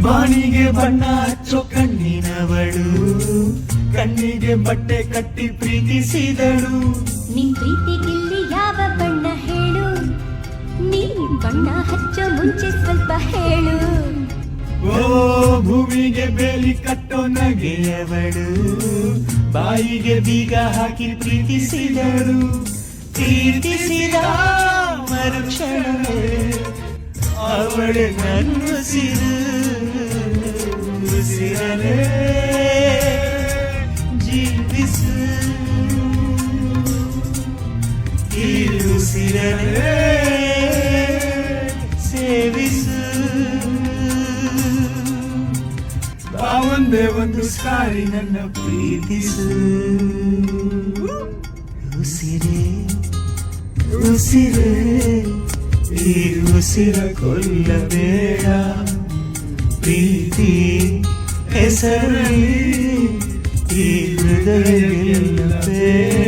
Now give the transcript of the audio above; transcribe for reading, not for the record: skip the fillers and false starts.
ಬಾನಿಗೆ ಬಣ್ಣ ಹಚ್ಚೋ ಕಣ್ಣಿನವಳು, ಕಣ್ಣಿಗೆ ಬಟ್ಟೆ ಕಟ್ಟಿ ಪ್ರೀತಿಸಿದಳು. ನಿನ್ ಪ್ರೀತಿಗಿಲ್ಲಿ ಯಾವ ಬಣ್ಣ ಹೇಳು, ನೀ ಬಣ್ಣ ಹಚ್ಚೋ ಮುಂಚೆ ಸ್ವಲ್ಪ ಹೇಳು. ಓ ಭೂಮಿಗೆ ಬೇಲಿ ಕಟ್ಟೋ ನಗೆಯವಳು, ಬಾಯಿಗೆ ಬೀಗ ಹಾಕಿ ಪ್ರೀತಿಸಿದಳು. ಪ್ರೀತಿಸಿದ ಮರುಕ್ಷಣವೇ ಅವಳೆ ನನ್ನುಸಿರು, ಉಸಿರಲೇ ಜೀವಿಸು, ಈ ಉಸಿರಲೇ ಸೇವಿಸು. ಒಂದೇ ಒಂದು ಸಾರಿ ನನ್ನ ಪ್ರೀತಿಸು. ಉಸಿರೇ ಉಸಿರೇ ಈ ಉಸಿರ ಕೊಲ್ಲಬೇಡ, ಪ್ರೀತಿ ಹೆಸರಲ್ಲಿ ಈ ಹೃದಯ ಗೆಲ್ಲಬೇಡ.